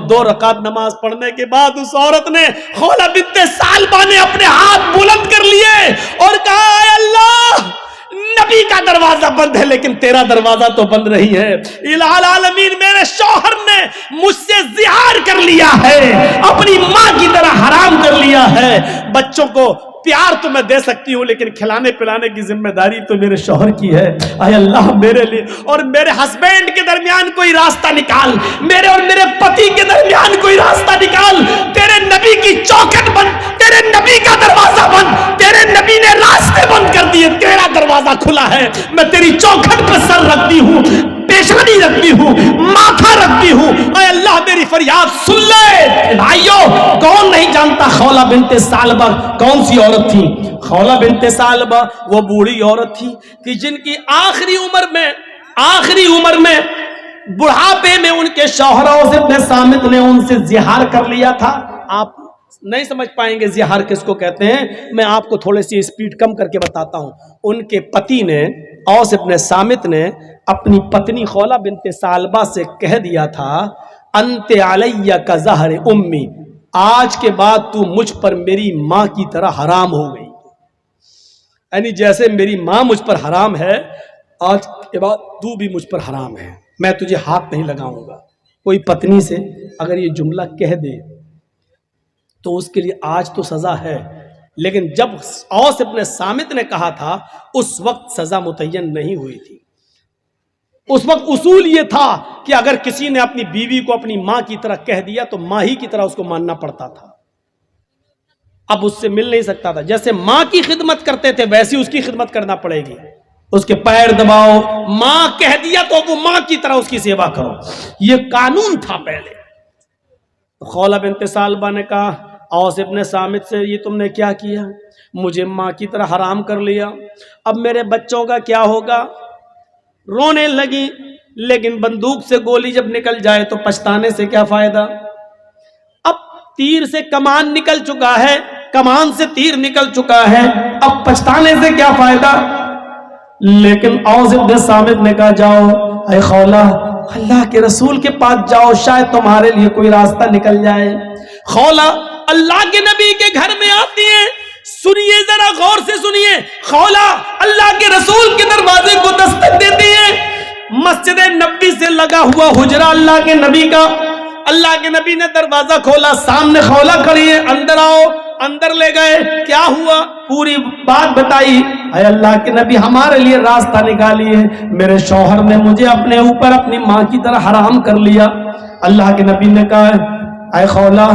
دو رکعت نماز پڑھنے کے بعد اس عورت نے خولہ بنت ثعلبہ نے اپنے ہاتھ بلند کر لیے اور کہا اے اللہ نبی کا دروازہ بند ہے لیکن تیرا دروازہ تو بند نہیں ہے. الہ العالمین میرے شوہر نے مجھ سے زہار کر لیا ہے, اپنی ماں کی طرح حرام کر لیا ہے. بچوں کو پیار تو میں دے سکتی ہوں لیکن کھلانے پلانے کی ذمہ داری تو میرے شوہر کی ہے. اے اللہ میرے لیے اور میرے ہسبینڈ کے درمیان کوئی راستہ نکال, میرے اور میرے پتی کے درمیان کوئی راستہ نکال. تیرے نبی کی چوکھٹ بند, تیرے نبی کا دروازہ بند, تیرے نبی نے راستے بند کر دیے, تیرا دروازہ کھلا ہے. میں تیری چوکھٹ پر سر رکھتی ہوں, پیشانی رکھتی ہوں, ماتھا رکھتی ہوں. اے اللہ میری فریاد سن لے. بھائیو کون نہیں جانتا خولہ بنت ثعلبہ کون سی عورت تھی؟ خولہ بنت ثعلبہ وہ بوڑھی عورت تھی کہ جن کی آخری عمر میں بڑھاپے میں ان کے شوہر سے ابن صامت نے ان سے زہار کر لیا تھا. آپ نہیں سمجھ پائیں گے زہار کس کو کہتے ہیں, میں آپ کو تھوڑی سی اسپیڈ کم کر کے بتاتا ہوں. ان کے پتی نے اوس ابن صامت نے اپنی پتنی خولہ بنت ثعلبہ سے کہہ دیا تھا انت علیہ کا زہر امی, آج کے بعد تو مجھ پر میری ماں کی طرح حرام ہو گئی. یعنی جیسے میری ماں مجھ پر حرام ہے آج کے بعد تو بھی مجھ پر حرام ہے, میں تجھے ہاتھ نہیں لگاؤں گا. کوئی پتنی سے اگر یہ جملہ کہہ دے تو اس کے لیے آج تو سزا ہے, لیکن جب اوس ابن صامت نے کہا تھا اس وقت سزا متعین نہیں ہوئی تھی. اس وقت اصول یہ تھا کہ اگر کسی نے اپنی بیوی کو اپنی ماں کی طرح کہہ دیا تو ماں ہی کی طرح اس کو ماننا پڑتا تھا. اب اس سے مل نہیں سکتا تھا. جیسے ماں کی خدمت کرتے تھے ویسی اس کی خدمت کرنا پڑے گی. اس کے پیر دباؤ, ماں کہہ دیا تو وہ ماں کی طرح اس کی سیوا کرو, یہ قانون تھا پہلے. خولہ بنت ثعلبہ نے کہا اوس ابن صامت سے یہ تم نے کیا کیا, مجھے ماں کی طرح حرام کر لیا, اب میرے بچوں کا کیا ہوگا. رونے لگی, لیکن بندوق سے گولی جب نکل جائے تو پچھتانے سے کیا فائدہ. اب تیر سے کمان نکل چکا ہے, کمان سے تیر نکل چکا ہے, اب پچھتانے سے کیا فائدہ. لیکن اوس ابن صامت نے کہا جاؤ اے خولہ اللہ کے رسول کے پاس جاؤ, شاید تمہارے لیے کوئی راستہ نکل جائے. خولہ اللہ کے نبی کے گھر میں آتی ہیں. سنیے ذرا غور سے سنیے, خولہ اللہ کے رسول کے دروازے کو دستک دیتی ہے. مسجد نبی سے لگا ہوا حجرہ اللہ کے نبی کا, اللہ کے نبی نے دروازہ کھولا, سامنے خولہ کھڑی ہے, اندر آؤ. اندر لے گئے, کیا ہوا پوری بات بتائی. اے اللہ کے نبی ہمارے لیے راستہ نکالیے, میرے شوہر نے مجھے اپنے اوپر اپنی ماں کی طرح حرام کر لیا. اللہ کے نبی نے کہا اے خولہ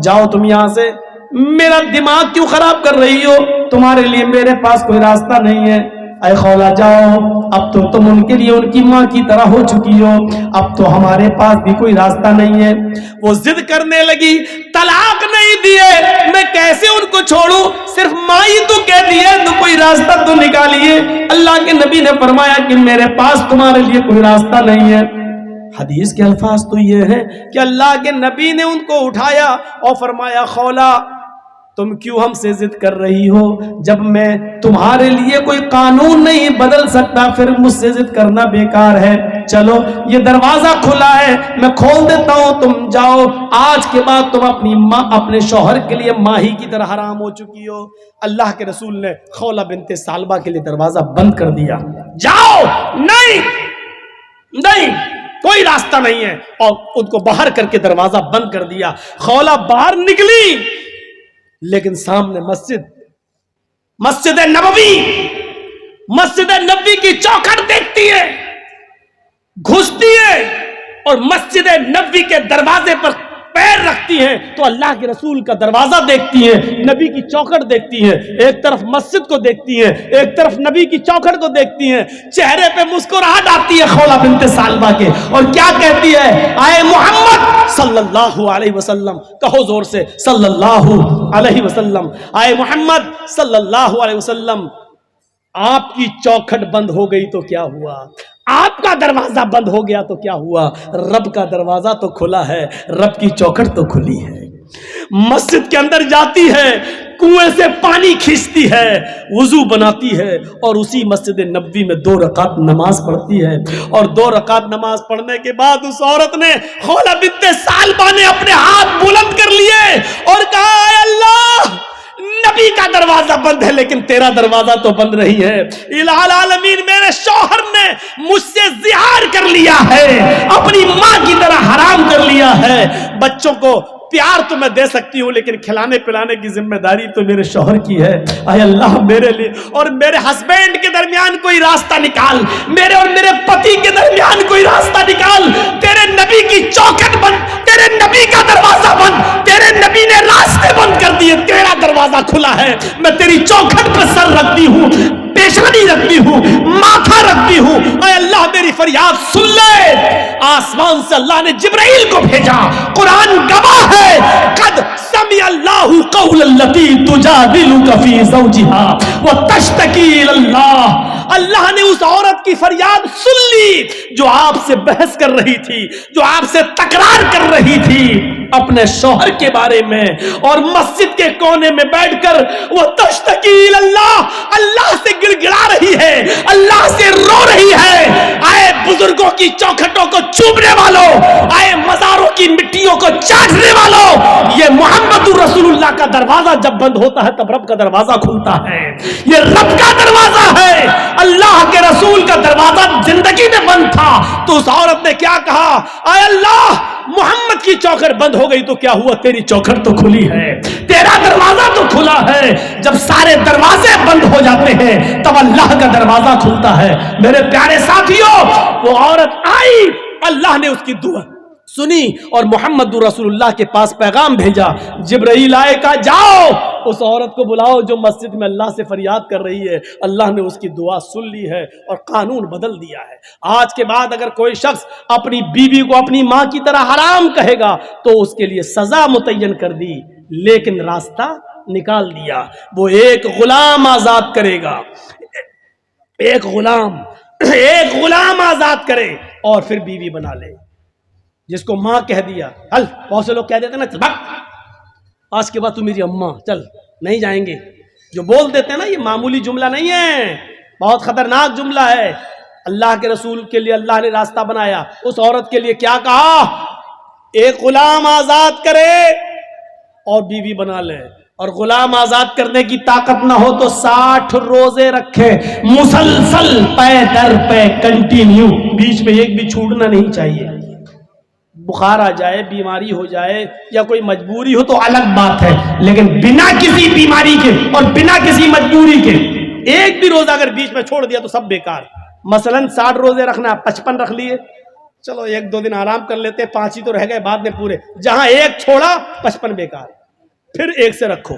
جاؤ تم یہاں سے, میرا دماغ کیوں خراب کر رہی ہو, تمہارے لیے میرے پاس کوئی راستہ نہیں ہے. اے خولہ جاؤ, اب تو تم ان کے لیے ان کی ماں کی طرح ہو چکی ہو, اب تو ہمارے پاس بھی کوئی راستہ نہیں ہے. وہ ضد کرنے لگی, طلاق نہیں دیے میں کیسے ان کو چھوڑوں, صرف ماں ہی تو کہہ دیے تو کوئی راستہ تو نکالیے. اللہ کے نبی نے فرمایا کہ میرے پاس تمہارے لیے کوئی راستہ نہیں ہے. حدیث کے الفاظ تو یہ ہیں کہ اللہ کے نبی نے ان کو اٹھایا اور فرمایا خولہ تم کیوں ہم سے ضد کر رہی ہو, جب میں تمہارے لیے کوئی قانون نہیں بدل سکتا پھر مجھ سے ضد کرنا بیکار ہے. چلو یہ دروازہ کھلا ہے, میں کھول دیتا ہوں, تم جاؤ. آج کے بعد تم اپنی ماں اپنے شوہر کے لیے ماں ہی کی طرح حرام ہو چکی ہو. اللہ کے رسول نے خولہ بنت ثعلبہ کے لیے دروازہ بند کر دیا. جاؤ, نہیں کوئی راستہ نہیں ہے, اور ان کو باہر کر کے دروازہ بند کر دیا. خولہ باہر نکلی, لیکن سامنے مسجد نبوی کی چوکھٹ دیکھتی ہے, گھستی ہے اور مسجد نبوی کے دروازے پر پیر رکھتی ہیں تو اللہ کے رسول کا دروازہ دیکھتی ہیں, نبی کی چوکھٹ دیکھتی ہیں, ایک طرف مسجد کو دیکھتی ہیں, ایک طرف نبی کی چوکھٹ کو دیکھتی ہیں. چہرے پہ مسکراہٹ آتی ہے خولہ بنت ثعلبہ کے, اور کیا کہتی ہے, اے محمد صلی اللہ علیہ وسلم, کہو زور سے صلی اللہ علیہ وسلم, اے محمد صلی اللہ علیہ وسلم, آپ کی چوکھٹ بند ہو گئی تو کیا ہوا, آپ کا دروازہ بند ہو گیا تو کیا ہوا, رب کا دروازہ تو کھلا ہے, رب کی چوکھٹ تو کھلی ہے. مسجد کے اندر جاتی ہے, کنویں سے پانی کھینچتی ہے, وضو بناتی ہے اور اسی مسجد نبوی میں 2 رکعت نماز پڑھتی ہے. اور 2 رکعت نماز پڑھنے کے بعد اس عورت نے خولہ بنت ثعلبہ نے بند ہے لیکن تیرا دروازہ تو بند نہیں ہے. الہ العالمین میرے شوہر نے مجھ سے زہار کر لیا ہے, اپنی ماں کی طرح حرام کر لیا ہے. بچوں کو پیار تو میں دے سکتی ہوں لیکن کھلانے پلانے کی ذمہ داری تو میرے شوہر کی ہے. اے اللہ میرے لیے اور میرے ہسبینڈ کے درمیان کوئی راستہ نکال, میرے اور میرے پتی کے درمیان کوئی راستہ نکال. تیرے نبی کی چوکھٹ بند, تیرے نبی کا دروازہ بند, تیرے نبی نے راستے بند کر دیے, تیرا دروازہ کھلا ہے. میں تیری چوکھٹ پر سر رکھتی ہوں, پیشانی رکھتی ہوں, ماتھا رکھتی ہوں. اے اللہ میری فریاد سن لے. آسمان سے اللہ نے جبرائیل کو بھیجا, قرآن گواہ ہے, قد سمع اللہ قول التی تجادلک فی زوجہا وتشتکی الی اللہ. اللہ نے اس عورت کی فریاد سن لی جو آپ سے بحث کر رہی تھی, جو آپ سے تکرار کر رہی تھی اپنے شوہر کے بارے میں, اور مسجد کے کونے میں بیٹھ کر وہ تشتکی الی اللہ, اللہ سے گڑ گڑا رہی ہے, اللہ سے رو رہی ہے. آئے بزرگوں کی چوکھٹوں کو چومنے والوں, آئے مزاروں کی مٹیوں کو چاٹنے والوں, یہ محمد رسول اللہ کا دروازہ جب بند ہوتا ہے تب رب کا دروازہ کھلتا ہے. یہ رب کا دروازہ ہے. اللہ کے رسول کا دروازہ زندگی میں بند تھا تو اس عورت نے کیا کہا, اے اللہ محمد کی چوکھٹ بند ہو گئی تو کیا ہوا, تیری چوکھٹ تو کھلی ہے, تیرا دروازہ تو کھلا ہے. جب سارے دروازے بند ہو جاتے ہیں تب اللہ کا دروازہ کھلتا ہے. میرے پیارے ساتھیوں, وہ عورت آئی, اللہ نے اس کی دعا سنی اور محمد رسول اللہ کے پاس پیغام بھیجا. جبرائیل آئے, کہا جاؤ اس عورت کو بلاؤ جو مسجد میں اللہ سے فریاد کر رہی ہے. اللہ نے اس کی دعا سن لی ہے اور قانون بدل دیا ہے. آج کے بعد اگر کوئی شخص اپنی بیوی کو اپنی ماں کی طرح حرام کہے گا تو اس کے لیے سزا متعین کر دی, لیکن راستہ نکال دیا. وہ ایک غلام آزاد کرے گا, ایک غلام آزاد کرے اور پھر بیوی بنا لے. جس کو ماں کہہ دیا, چل, بہت سے لوگ کہہ دیتے نا چل بھاگ, آج کے بعد تو میری اماں, چل نہیں جائیں گے. جو بول دیتے ہیں نا, یہ معمولی جملہ نہیں ہے, بہت خطرناک جملہ ہے. اللہ کے رسول کے لیے اللہ نے راستہ بنایا. اس عورت کے لیے کیا کہا, ایک غلام آزاد کرے اور بیوی بنا لے, اور غلام آزاد کرنے کی طاقت نہ ہو تو 60 روزے رکھے مسلسل, پے در پے, کنٹینیو, بیچ میں ایک بھی چھوٹنا نہیں چاہیے. بخار آ جائے, بیماری ہو جائے یا کوئی مجبوری ہو تو الگ بات ہے, لیکن بنا کسی بیماری کے اور بنا کسی مجبوری کے ایک بھی روزہ اگر بیچ میں چھوڑ دیا تو سب بیکار. مثلا 60 روزے رکھنا, 55 رکھ لیے, چلو 1-2 دن آرام کر لیتے, 5 ہی تو رہ گئے بعد میں پورے. جہاں ایک چھوڑا 55 بیکار. پھر ایک سے رکھو,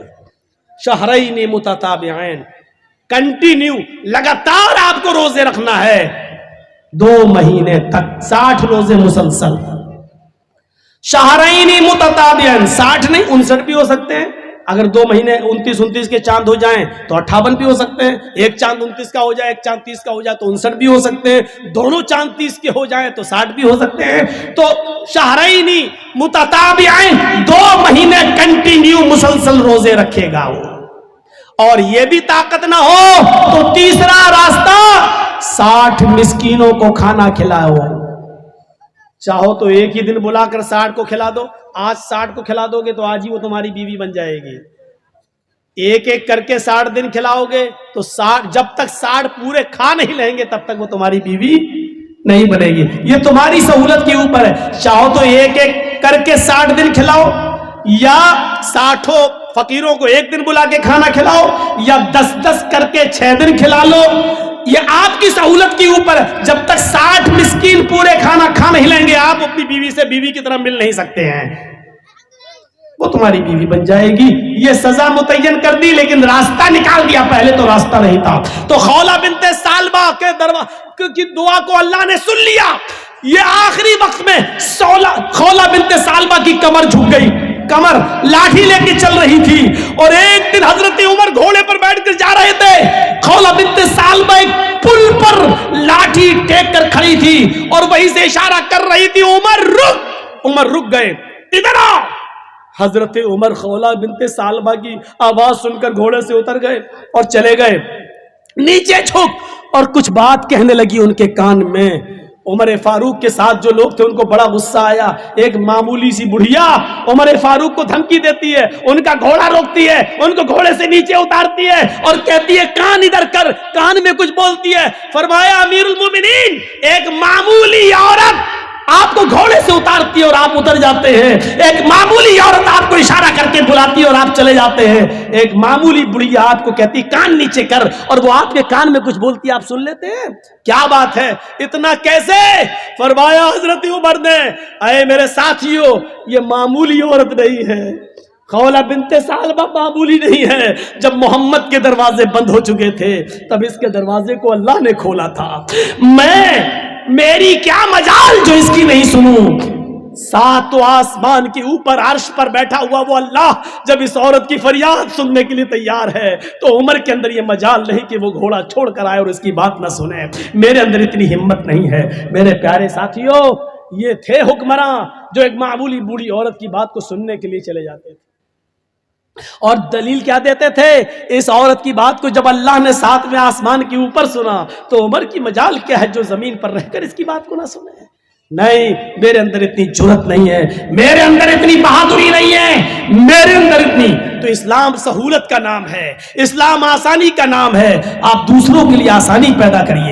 شہرین متتابعین, کنٹینیو لگاتار آپ کو روزے رکھنا ہے 2 مہینے تک, 60 روزے مسلسل. شہرین متتابعین, 60 نہیں 59 بھی ہو سکتے ہیں. اگر 2 مہینے 29 کے چاند ہو جائیں تو 58 بھی ہو سکتے ہیں. ایک چاند 29 کا ہو جائے, ایک چاند 30 کا ہو جائے تو 59 بھی ہو سکتے ہیں. دونوں چاند 30 کے ہو جائیں تو 60 بھی ہو سکتے ہیں. تو شہرین متتابعین, 2 مہینے کنٹینیو مسلسل روزے رکھے گا وہ. اور یہ بھی طاقت نہ ہو تو تیسرا راستہ, 60 مسکینوں کو کھانا کھلاؤ. چاہو تو ایک ہی دن بلا کر 60 کو کھلا دو. آج 60 کو کھلا دو گے تو آج ہی وہ تمہاری بیوی بن جائے گی. ایک ایک کر کے 60 دن کھلاؤ گے تو 60, جب تک 60 پورے کھا نہیں لیں گے تب تک وہ تمہاری بیوی نہیں بنے گی. یہ تمہاری سہولت کے اوپر ہے. چاہو تو ایک ایک کر کے 60 دن کھلاؤ, یا 60 فقیروں کو ایک دن بلا کے کھانا کھلاؤ, یا 10 کر کے 6 دن کھلا لو. یہ آپ کی سہولت کے اوپر. جب تک 60 مسکین پورے کھانا کھا نہیں لیں گے آپ اپنی بیوی سے بیوی کی طرح مل نہیں سکتے ہیں, وہ تمہاری بیوی بن جائے گی. یہ سزا متعین کر دی لیکن راستہ نکال دیا, پہلے تو راستہ نہیں تھا. تو خولہ بنت سالبہ کی دعا کو اللہ نے سن لیا. یہ آخری وقت میں خولہ بنت سالبہ کی کمر جھک گئی, کمر لاٹھی لے کے چل رہی تھی, اور ایک دن حضرت عمر گھوڑے پر بیٹھ کر جا رہے تھے. خولہ بنت سالبہ ایک پل پر لاٹھی ٹیک کر کھڑی تھی اور وہیں سے اشارہ کر رہی تھی, عمر رک. عمر رک گئے, ادھر آ. حضرت عمر خولہ بنت سالبہ کی آواز سن کر گھوڑے سے اتر گئے اور چلے گئے, نیچے جھک, اور کچھ بات کہنے لگی ان کے کان میں. عمر فاروق کے ساتھ جو لوگ تھے ان کو بڑا غصہ آیا. ایک معمولی سی بڑھیا عمر فاروق کو دھمکی دیتی ہے, ان کا گھوڑا روکتی ہے, ان کو گھوڑے سے نیچے اتارتی ہے اور کہتی ہے کان ادھر کر, کان میں کچھ بولتی ہے. فرمایا امیر المومنین, ایک معمولی عورت آپ کو گھوڑے سے اتارتی ہے اور آپ اتر جاتے ہیں, ایک معمولی عورت آپ کو اشارہ کر کے بلاتی ہے اور آپ چلے جاتے ہیں, ایک معمولی بڑھیا آپ کو کہتی کان نیچے کر اور وہ آپ کے کان میں کچھ بولتی ہے, آپ سن لیتے ہیں. کیا بات ہے, اتنا کیسے؟ فرمایا حضرت عمر نے, اے میرے ساتھیوں, یہ معمولی عورت نہیں ہے, خولہ بنت ثعلبہ معمولی نہیں ہے. جب محمد کے دروازے بند ہو چکے تھے تب اس کے دروازے کو اللہ نے کھولا تھا. میری کیا مجال جو اس کی نہیں سنوں. ساتوں آسمان کے اوپر عرش پر بیٹھا ہوا وہ اللہ جب اس عورت کی فریاد سننے کے لیے تیار ہے تو عمر کے اندر یہ مجال نہیں کہ وہ گھوڑا چھوڑ کر آئے اور اس کی بات نہ سنے. میرے اندر اتنی ہمت نہیں ہے. میرے پیارے ساتھیوں, یہ تھے حکمراں جو ایک معمولی بوڑھی عورت کی بات کو سننے کے لیے چلے جاتے تھے, اور دلیل کیا دیتے تھے؟ اس عورت کی بات کو جب اللہ نے ساتویں آسمان کے اوپر سنا تو عمر کی مجال کیا ہے جو زمین پر رہ کر اس کی بات کو نہ سنے. نہیں, میرے اندر اتنی جرأت نہیں ہے, میرے اندر اتنی بہادری نہیں ہے, میرے اندر اتنی. تو اسلام سہولت کا نام ہے, اسلام آسانی کا نام ہے. آپ دوسروں کے لیے آسانی پیدا کریے.